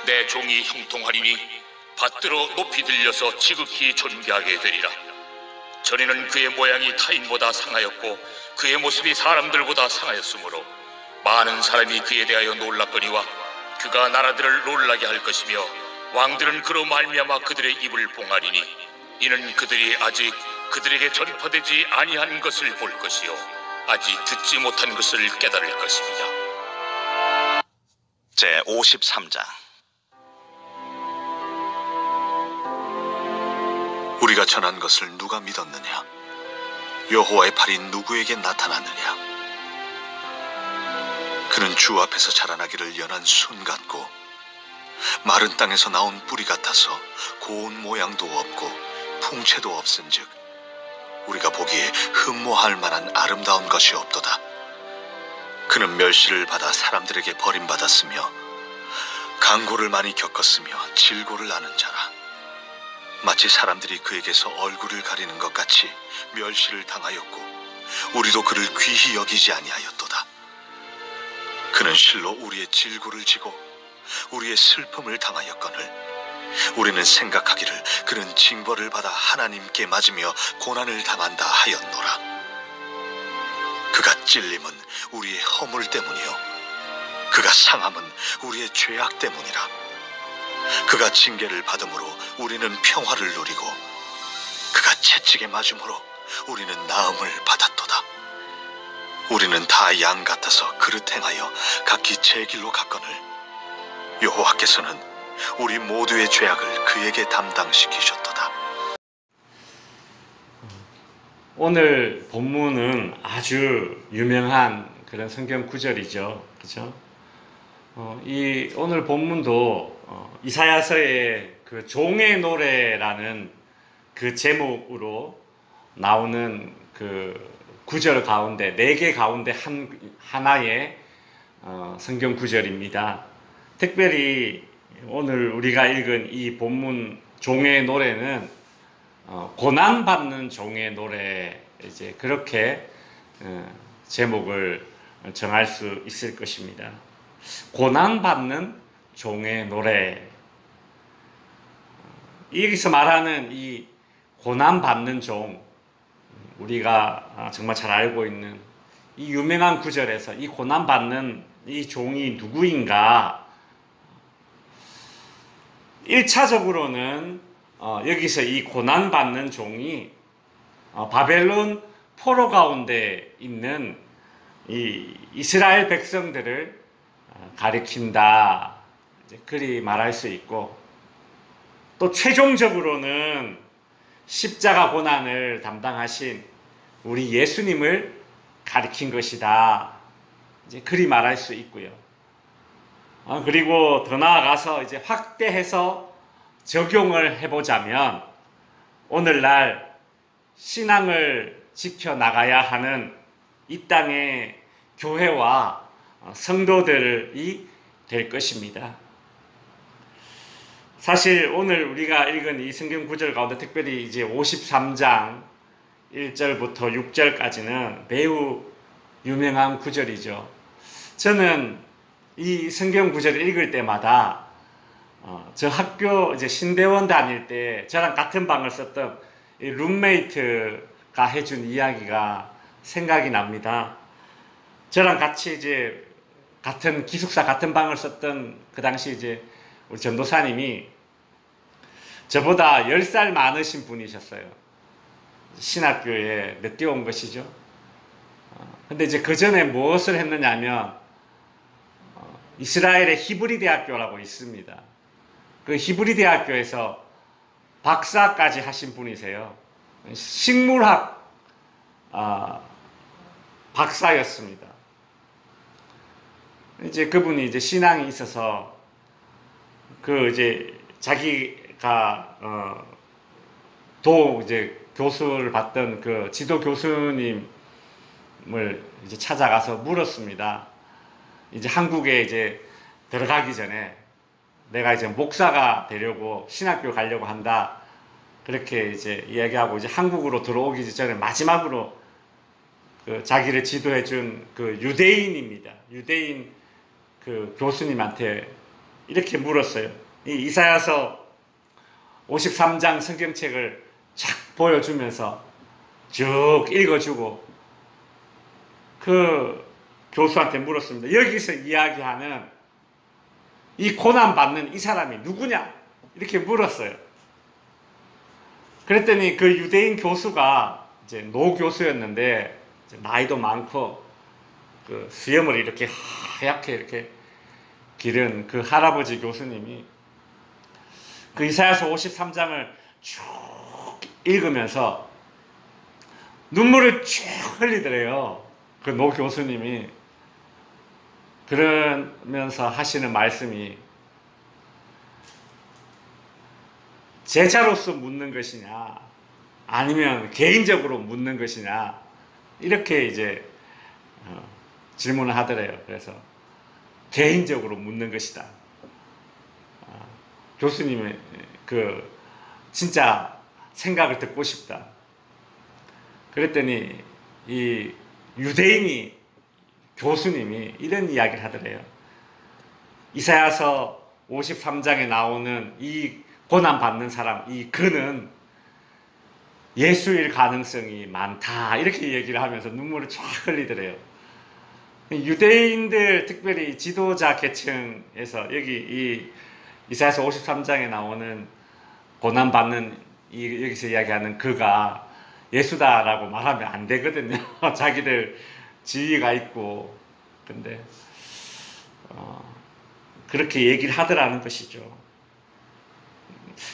내 종이 형통하리니 받들어 높이 들려서 지극히 존귀하게 되리라. 전에는 그의 모양이 타인보다 상하였고 그의 모습이 사람들보다 상하였으므로 많은 사람이 그에 대하여 놀랐거니와 그가 나라들을 놀라게 할 것이며 왕들은 그로 말미암아 그들의 입을 봉하리니 이는 그들이 아직 그들에게 전파되지 아니한 것을 볼 것이요 아직 듣지 못한 것을 깨달을 것입니다. 제53장. 우리가 전한 것을 누가 믿었느냐? 여호와의 팔이 누구에게 나타났느냐? 그는 주 앞에서 자라나기를 연한 순 같고 마른 땅에서 나온 뿌리 같아서 고운 모양도 없고 풍채도 없은즉 우리가 보기에 흠모할 만한 아름다운 것이 없도다. 그는 멸시를 받아 사람들에게 버림받았으며 강고를 많이 겪었으며 질고를 아는 자라. 마치 사람들이 그에게서 얼굴을 가리는 것 같이 멸시를 당하였고 우리도 그를 귀히 여기지 아니하였도다. 그는 실로 우리의 질고를 지고 우리의 슬픔을 당하였거늘 우리는 생각하기를 그는 징벌을 받아 하나님께 맞으며 고난을 당한다 하였노라. 그가 찔림은 우리의 허물 때문이요 그가 상함은 우리의 죄악 때문이라. 그가 징계를 받음으로 우리는 평화를 누리고 그가 채찍에 맞음으로 우리는 나음을 받았도다. 우리는 다 양 같아서 그릇 행하여 각기 제 길로 갔거늘 여호와께서는 우리 모두의 죄악을 그에게 담당시키셨도다. 오늘 본문은 아주 유명한 그런 성경 구절이죠. 그죠? 이 오늘 본문도 이사야서의 그 종의 노래라는 그 제목으로 나오는 그 구절 가운데 4개 가운데 하나의 성경 구절입니다. 특별히 오늘 우리가 읽은 이 본문 종의 노래는 고난받는 종의 노래, 이제 그렇게 제목을 정할 수 있을 것입니다. 고난받는 종의 노래. 여기서 말하는 이 고난받는 종, 우리가 정말 잘 알고 있는 이 유명한 구절에서 이 고난받는 이 종이 누구인가? 1차적으로는 여기서 이 고난받는 종이 바벨론 포로 가운데 있는 이 이스라엘 백성들을 가리킨다, 이제 그리 말할 수 있고, 또 최종적으로는 십자가 고난을 담당하신 우리 예수님을 가리킨 것이다, 이제 그리 말할 수 있고요. 그리고 더 나아가서 이제 확대해서 적용을 해보자면 오늘날 신앙을 지켜나가야 하는 이 땅의 교회와 성도들이 될 것입니다. 사실 오늘 우리가 읽은 이 성경 구절 가운데 특별히 이제 53장 1절부터 6절까지는 매우 유명한 구절이죠. 저는 이 성경 구절을 읽을 때마다 저 학교 이제 신대원 다닐 때 저랑 같은 방을 썼던 이 룸메이트가 해준 이야기가 생각이 납니다. 저랑 같이 이제 같은 기숙사 같은 방을 썼던 그 당시 이제 우리 전도사님이 저보다 10살 많으신 분이셨어요. 신학교에 늦게 온 것이죠. 근데 이제 그 전에 무엇을 했느냐면 이스라엘의 히브리 대학교라고 있습니다. 그 히브리 대학교에서 박사까지 하신 분이세요. 식물학 박사였습니다. 이제 그분이 이제 신앙이 있어서 그 이제 자기가 이제 교수를 받던 그 지도 교수님을 이제 찾아가서 물었습니다. 이제 한국에 이제 들어가기 전에 내가 이제 목사가 되려고 신학교 가려고 한다, 그렇게 이제 이야기하고 이제 한국으로 들어오기 전에 마지막으로 그 자기를 지도해 준 그 유대인입니다. 유대인 그 교수님한테 이렇게 물었어요. 이 이사야서 53장 성경책을 쫙 보여주면서 쭉 읽어주고 그 교수한테 물었습니다. 여기서 이야기하는 이 고난받는 이 사람이 누구냐? 이렇게 물었어요. 그랬더니 그 유대인 교수가 이제 노 교수였는데 나이도 많고 그 수염을 이렇게 하얗게 이렇게 기른 그 할아버지 교수님이 그 이사야서 53장을 쭉 읽으면서 눈물을 쭉 흘리더래요. 그 노 교수님이. 그러면서 하시는 말씀이 제자로서 묻는 것이냐 아니면 개인적으로 묻는 것이냐 이렇게 이제 질문을 하더래요. 그래서 개인적으로 묻는 것이다. 교수님의 그 진짜 생각을 듣고 싶다. 그랬더니 이 유대인이 교수님이 이런 이야기를 하더래요. 이사야서 53장에 나오는 이 고난받는 사람, 이 그는 예수일 가능성이 많다. 이렇게 얘기를 하면서 눈물을 쫙 흘리더래요. 유대인들, 특별히 지도자 계층에서 여기 이 이사야서 53장에 나오는 고난받는 여기서 이야기하는 그가 예수다라고 말하면 안 되거든요. 자기들 지위가 있고. 근데 그렇게 얘기를 하더라는 것이죠.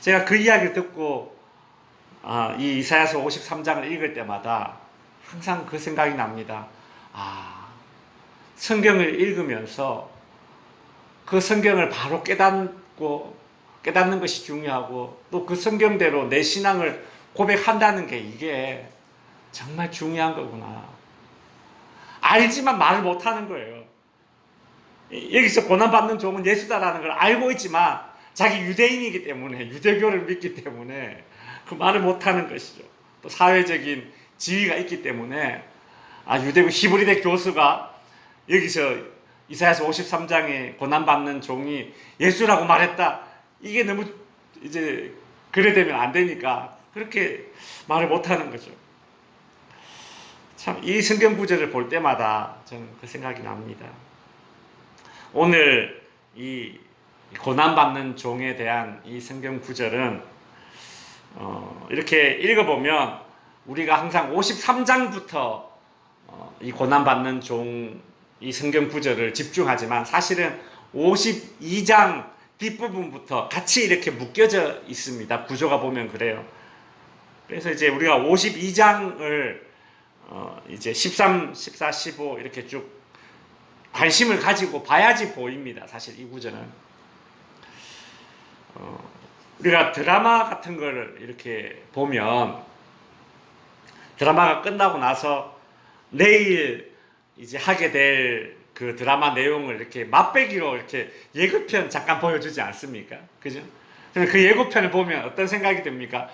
제가 그 이야기를 듣고 이 이사야서 53장을 읽을 때마다 항상 그 생각이 납니다. 성경을 읽으면서 그 성경을 바로 깨닫는 것이 중요하고 또 그 성경대로 내 신앙을 고백한다는 게 이게 정말 중요한 거구나. 알지만 말을 못하는 거예요. 여기서 고난받는 종은 예수다라는 걸 알고 있지만 자기 유대인이기 때문에 유대교를 믿기 때문에 그 말을 못하는 것이죠. 또 사회적인 지위가 있기 때문에 유대교 히브리대 교수가 여기서 이사야서 53장에 고난받는 종이 예수라고 말했다. 이게 너무 이제 그래되면 안 되니까 그렇게 말을 못하는 거죠. 참 이 성경 구절을 볼 때마다 저는 그 생각이 납니다. 오늘 이 고난받는 종에 대한 이 성경 구절은 이렇게 읽어보면 우리가 항상 53장부터 이 고난받는 종 이 성경 구절을 집중하지만 사실은 52장 뒷부분부터 같이 이렇게 묶여져 있습니다. 구조가 보면 그래요. 그래서 이제 우리가 52장을 이제 13, 14, 15 이렇게 쭉 관심을 가지고 봐야지 보입니다. 사실 이 구절은 우리가 드라마 같은 걸 이렇게 보면 드라마가 끝나고 나서 내일 이제 하게 될 그 드라마 내용을 이렇게 맛배기로 이렇게 예고편 잠깐 보여주지 않습니까? 그죠? 그 예고편을 보면 어떤 생각이 듭니까?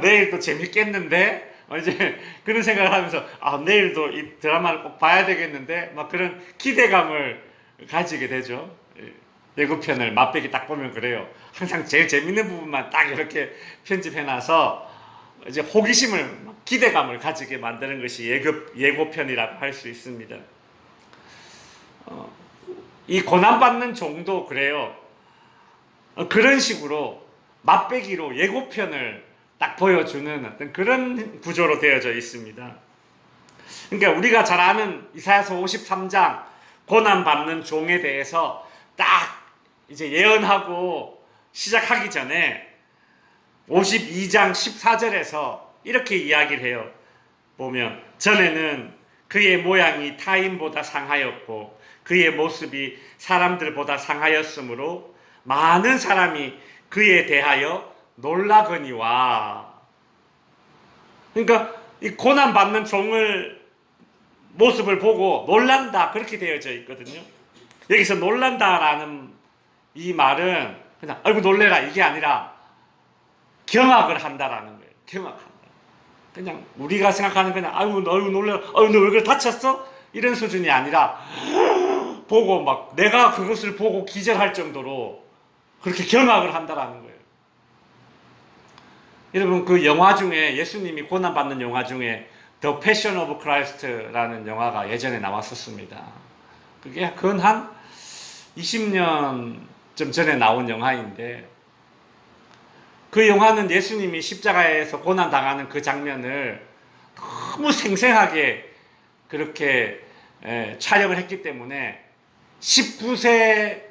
내일 또 재밌겠는데? 이제 그런 생각을 하면서 내일도 이 드라마를 꼭 봐야 되겠는데? 막 그런 기대감을 가지게 되죠. 예고편을 맛배기 딱 보면 그래요. 항상 제일 재밌는 부분만 딱 이렇게 편집해놔서 이제 호기심을, 기대감을 가지게 만드는 것이 예고편이라고 할 수 있습니다. 이 고난받는 종도 그래요. 그런 식으로 맛배기로 예고편을 딱 보여주는 어떤 그런 구조로 되어져 있습니다. 그러니까 우리가 잘 아는 이사야서 53장 고난받는 종에 대해서 딱 이제 예언하고 시작하기 전에 52장 14절에서 이렇게 이야기를 해요. 보면 전에는 그의 모양이 타인보다 상하였고 그의 모습이 사람들보다 상하였으므로 많은 사람이 그에 대하여 놀라거니와. 그러니까 이 고난받는 종을 모습을 보고 놀란다 그렇게 되어져 있거든요. 여기서 놀란다라는 이 말은 그냥 아이고 놀래라 이게 아니라 경악을 한다라는 거예요. 경악한다. 그냥 우리가 생각하는 그냥 아이고 놀래라, 아이고 너 왜 그래 다쳤어? 이런 수준이 아니라 보고 막 내가 그것을 보고 기절할 정도로 그렇게 경악을 한다라는 거예요. 여러분, 그 영화 중에 예수님이 고난받는 영화 중에 The Passion of Christ라는 영화가 예전에 나왔었습니다. 그게 근 한 20년쯤 전에 나온 영화인데, 그 영화는 예수님이 십자가에서 고난당하는 그 장면을 너무 생생하게 그렇게 촬영을 했기 때문에 19세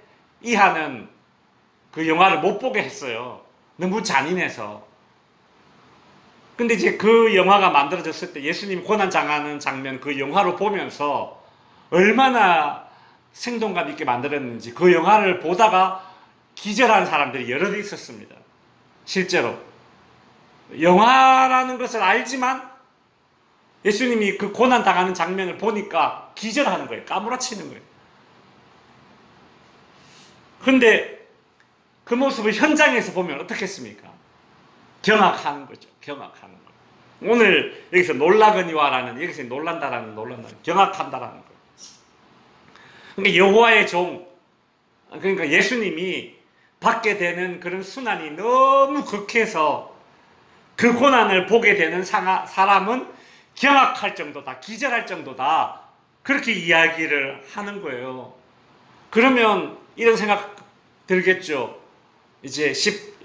이하는 그 영화를 못 보게 했어요. 너무 잔인해서. 근데 이제 그 영화가 만들어졌을 때 예수님이 고난당하는 장면 그 영화로 보면서 얼마나 생동감 있게 만들었는지 그 영화를 보다가 기절한 사람들이 여러 있었습니다. 실제로. 영화라는 것을 알지만 예수님이 그 고난당하는 장면을 보니까 기절하는 거예요. 까무라치는 거예요. 근데 그 모습을 현장에서 보면 어떻겠습니까? 경악하는 거죠. 경악하는 거. 오늘 여기서 놀라거니와라는, 여기서 놀란다라는, 경악한다라는 거예요. 그러니까 여호와의 종, 그러니까 예수님이 받게 되는 그런 순환이 너무 극해서 그 고난을 보게 되는 사람은 경악할 정도다, 기절할 정도다, 그렇게 이야기를 하는 거예요. 그러면 이런 생각 들겠죠. 이제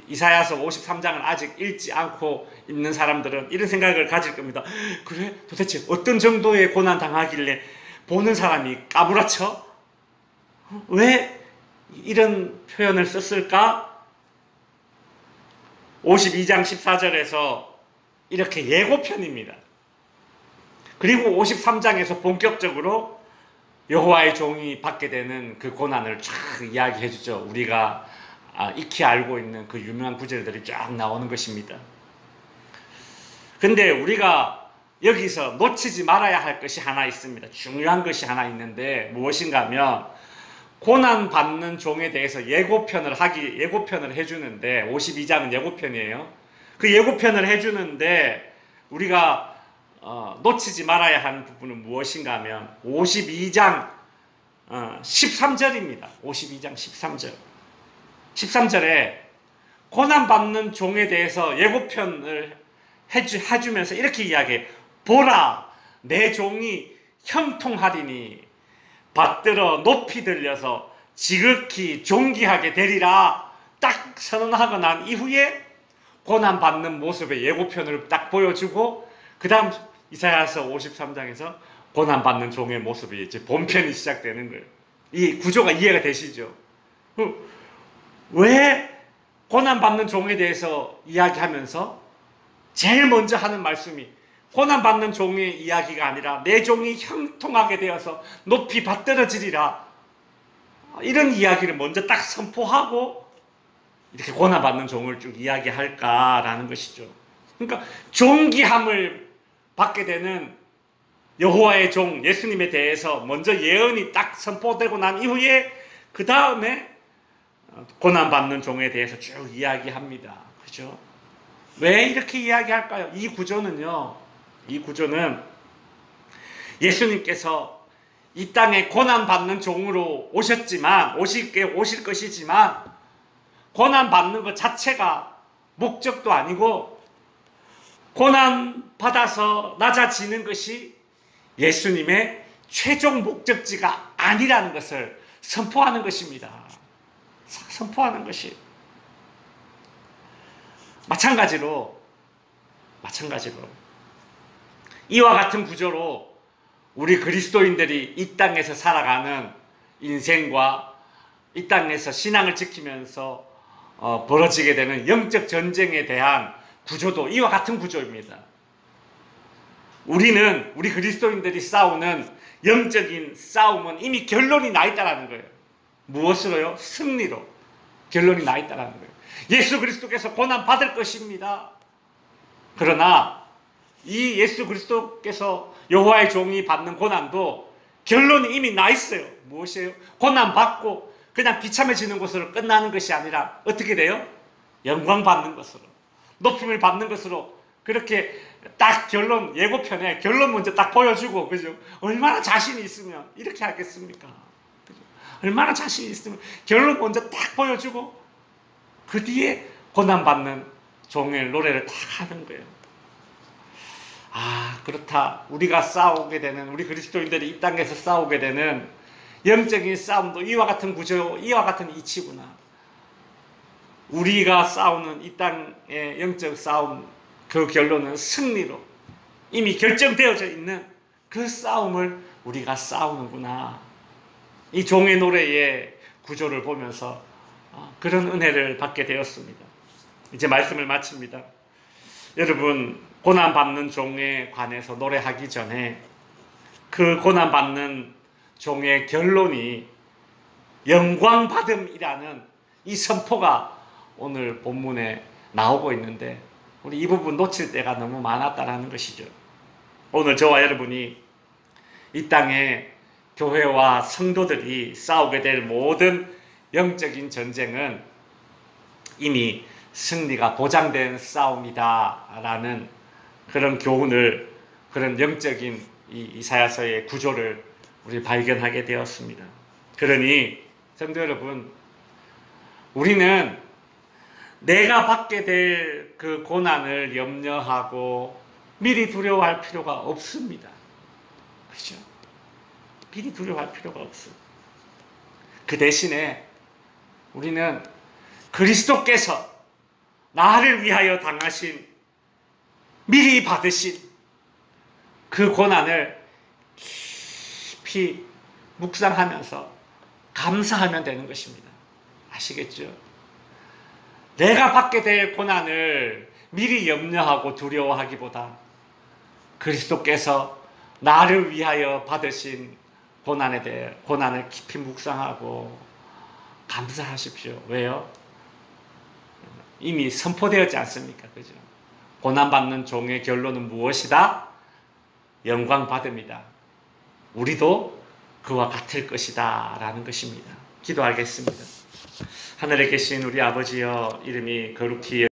이사야서 53장을 아직 읽지 않고 있는 사람들은 이런 생각을 가질 겁니다. 그래? 도대체 어떤 정도의 고난 당하길래 보는 사람이 까무라쳐? 왜 이런 표현을 썼을까? 52장 14절에서 이렇게 예고편입니다. 그리고 53장에서 본격적으로 여호와의 종이 받게 되는 그 고난을 쫙 이야기해 주죠. 우리가 익히 알고 있는 그 유명한 구절들이 쫙 나오는 것입니다. 근데 우리가 여기서 놓치지 말아야 할 것이 하나 있습니다. 중요한 것이 하나 있는데 무엇인가 하면 고난받는 종에 대해서 예고편을 해주는데 52장은 예고편이에요. 그 예고편을 해주는데 우리가 놓치지 말아야 하는 부분은 무엇인가 하면 52장 13절입니다. 52장 13절. 13절에 고난받는 종에 대해서 예고편을 해주면서 이렇게 이야기해. 보라, 내 종이 형통하리니 받들어 높이 들려서 지극히 존귀하게 되리라. 딱 선언하고 난 이후에 고난받는 모습의 예고편을 딱 보여주고 그 다음 이사야서 53장에서 고난받는 종의 모습이 이제 본편이 시작되는 거예요. 이 구조가 이해가 되시죠? 왜 고난받는 종에 대해서 이야기하면서 제일 먼저 하는 말씀이 고난받는 종의 이야기가 아니라 내 종이 형통하게 되어서 높이 받들어지리라. 이런 이야기를 먼저 딱 선포하고 이렇게 고난받는 종을 쭉 이야기할까라는 것이죠. 그러니까 존귀함을 받게 되는 여호와의 종 예수님에 대해서 먼저 예언이 딱 선포되고 난 이후에 그 다음에 고난받는 종에 대해서 쭉 이야기합니다. 그죠? 왜 이렇게 이야기할까요? 이 구조는 예수님께서 이 땅에 고난받는 종으로 오실 것이지만 고난받는 것 자체가 목적도 아니고 고난받아서 낮아지는 것이 예수님의 최종 목적지가 아니라는 것을 선포하는 것입니다. 선포하는 것이. 마찬가지로 이와 같은 구조로 우리 그리스도인들이 이 땅에서 살아가는 인생과 이 땅에서 신앙을 지키면서 벌어지게 되는 영적 전쟁에 대한 구조도 이와 같은 구조입니다. 우리 그리스도인들이 싸우는 영적인 싸움은 이미 결론이 나 있다는 거예요. 무엇으로요? 승리로 결론이 나 있다는 거예요. 예수 그리스도께서 고난 받을 것입니다. 그러나 이 예수 그리스도께서 여호와의 종이 받는 고난도 결론이 이미 나 있어요. 무엇이에요? 고난 받고 그냥 비참해지는 것으로 끝나는 것이 아니라 어떻게 돼요? 영광 받는 것으로, 높임을 받는 것으로. 그렇게 딱 예고편에 결론 먼저 딱 보여주고, 그죠? 얼마나 자신이 있으면 이렇게 하겠습니까? 그죠? 얼마나 자신 있으면 결론 먼저 딱 보여주고 그 뒤에 고난받는 종의 노래를 딱 하는 거예요. 아, 그렇다. 우리가 싸우게 되는, 우리 그리스도인들이 이 땅에서 싸우게 되는 영적인 싸움도 이와 같은 구조, 이와 같은 이치구나. 우리가 싸우는 이 땅의 영적 싸움, 그 결론은 승리로 이미 결정되어져 있는 그 싸움을 우리가 싸우는구나. 이 종의 노래의 구조를 보면서 그런 은혜를 받게 되었습니다. 이제 말씀을 마칩니다. 여러분, 고난받는 종에 관해서 노래하기 전에 그 고난받는 종의 결론이 영광받음이라는 이 선포가 오늘 본문에 나오고 있는데 우리 이 부분 놓칠 때가 너무 많았다는 것이죠. 오늘 저와 여러분이 이 땅에 교회와 성도들이 싸우게 될 모든 영적인 전쟁은 이미 승리가 보장된 싸움이다 라는 그런 교훈을, 그런 영적인 이 이사야서의 구조를 우리 발견하게 되었습니다. 그러니 성도 여러분, 우리는 내가 받게 될 그 고난을 염려하고 미리 두려워할 필요가 없습니다. 그렇죠? 미리 두려워할 필요가 없어요. 그 대신에 우리는 그리스도께서 나를 위하여 당하신, 미리 받으신 그 고난을 깊이 묵상하면서 감사하면 되는 것입니다. 아시겠죠? 내가 받게 될 고난을 미리 염려하고 두려워하기보다 그리스도께서 나를 위하여 받으신 고난에 대해 고난을 깊이 묵상하고 감사하십시오. 왜요? 이미 선포되었지 않습니까? 그죠? 고난받는 종의 결론은 무엇이다? 영광받음이다. 우리도 그와 같을 것이다 라는 것입니다. 기도하겠습니다. 하늘에 계신 우리 아버지여, 이름이 거룩히